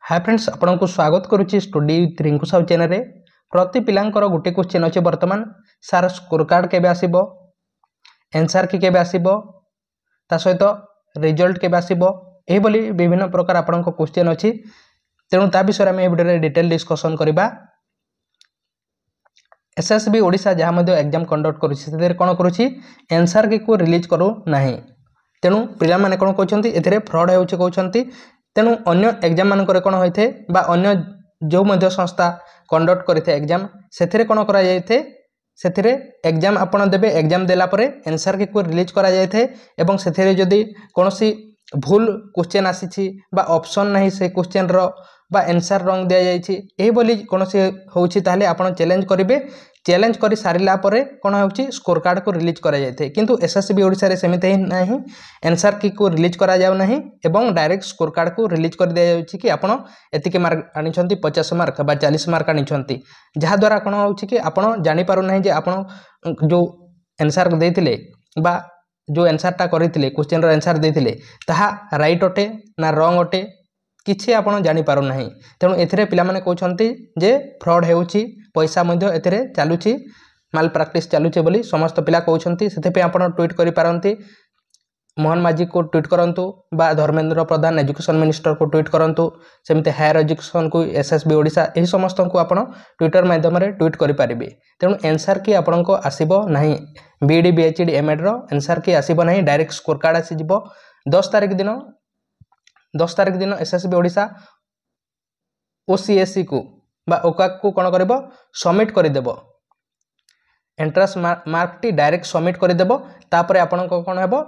Hi friends, आपन को स्वागत करुच्ची study with Rinku Sahu channel. प्रति पिलांकर गोटे क्वेश्चन अच्छे बर्तमान सार स्कोर कार्ड केबे आसीबो, आंसर की केबे आसीबो, ता सहित रिजल्ट केबे आसीबो, एही बोली विभिन्न प्रकार आपन को क्वेश्चन अछि। तेणु ता विषय में वीडियो रे डिटेल डिस्कशन करबा। एसएसबी ओडिशा जहाँ मध्य एग्जाम कंडक्ट करुछि सेतिर कोन करुछि आंसर की को रिलीज करू नाही। तेणु पिला माने कोन कहउछंती एथिरे फ्रॉड हेउछि कहउछंती। तेणु अन्य एग्जाम मानकर कोन होइथे बा अन्य जो मध्य संस्था कंडक्ट करिथे एग्जाम सेथिरे कोन करा जायथे, सेथिरे एग्जाम आपण देबे, एग्जाम देला परे आंसर की को रिलीज करा जायथे एवं सेथिरे जदी कोनोसी भूल क्वेश्चन आसीछि बा ऑप्शन नाही से क्वेश्चन रो बा आंसर रंग दिया जायछि एही बोली कोनोसी होउछि ताहले आपण चैलेंज करिवे। चैलेंज करि सारिला परे कोन होउछि स्कोर कार्ड को रिलीज करा जायथे। किंतु एसएसबी ओडिसा रे सेमिते ही नाही, आंसर की को रिलीज करा जाउ नाही एवं डायरेक्ट स्कोर कार्ड को रिलीज कर दिया जाउछि कि आपण एतिके मार्क आनिछंती 50 मार्क बा 40 मार्क आनिछंती, जहा द्वारा कोन होउछि कि आपण जानि पारु नाही जे आपण जो आंसर देथिले बा जो आंसर टा करिथिले क्वेश्चन रो आंसर देथिले ताहा राइट अटे ना रॉन्ग अटे किछि आपण जानि पारु नाही। तेणु एथिरे पिला माने कहउछंती जे फ्रॉड हेउछि, पैसा मध्ये एथिरे चालुछि, माल प्रैक्टिस चालुछि बोली समस्त पिला कहउछंती। सेथे पे आपण ट्वीट करि पारंती, मोहन माझी को ट्वीट करंतु बा धर्मेंद्र प्रधान एजुकेशन मिनिस्टर को ट्वीट करंतु, सेमते हायर एजुकेशन को एसएसबी ओडिशा एही समस्त को आपण ट्विटर माध्यम रे ट्वीट करि पारिबे। तेणु आंसर की आपण को आसीबो नाही, बीडी बीएचडी एमएड रो आंसर की आसीबो नाही, डायरेक्ट स्कोर कार्ड आसी जिवो 10 तारिख दिन एसएसबी ओडिशा ओसीएससी को बा ओकाक को कोन करबो सबमिट करि देबो। Entrance mark T direct submit करि देबो। तापरे आपण को कोन हेबो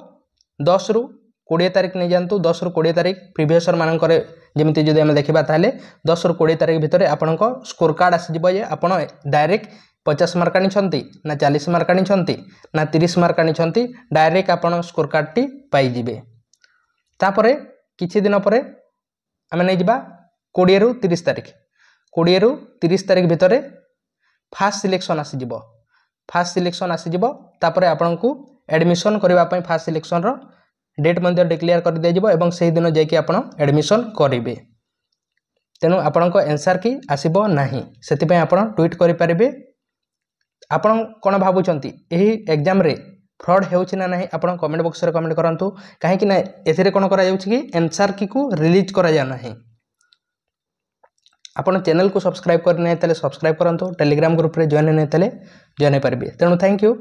10 रु 20 तारिख नै जानतु, 10 रु 20 तारिख प्रीवियसर मान करे जेमिति जदि हम देखिबा ताले 10 रु 20 तारिख भितरे आपण को स्कोर कार्ड आसी जिवो जे आपण डायरेक्ट 50 मार्क आनिछंती ना 40 मार्क आनिछंती ना 30 मार्क आनिछंती, डायरेक्ट आपण स्कोर कार्ड टी पाई जिवे। तापरे किछि दिन परे आमे नै जिबा 20 रु 30 तारिख, 20 रु 30 तारिख भितरे फास्ट सिलेक्शन आसी जिवो। फास्ट सिलेक्शन आसी जिवो, तापरे आपण को एडमिशन करबा पई फास्ट सिलेक्शन रो डेट मध्ये डिक्लेयर कर दिया जिवो एवं सेही दिन जे कि आपण एडमिशन करिवे। तेनु आपण को आंसर की आसीबो नाही, सेति पई आपण ट्वीट करि परिबे। आपण कोन भाबुचंती एही एग्जाम रे फ्रॉड हेउछि ना नाही आपण कमेंट बॉक्स रे कमेंट करंतु। काहे कि ना एथिरे कोन करा जाउछि कि आंसर की को रिलीज करा जा नाही। आपण चैनल को सब्सक्राइब करने तले सब्सक्राइब करंतु, टेलीग्राम ग्रुप रे जॉइन ने तले जॉइन परिबे। तेनु थैंक यू।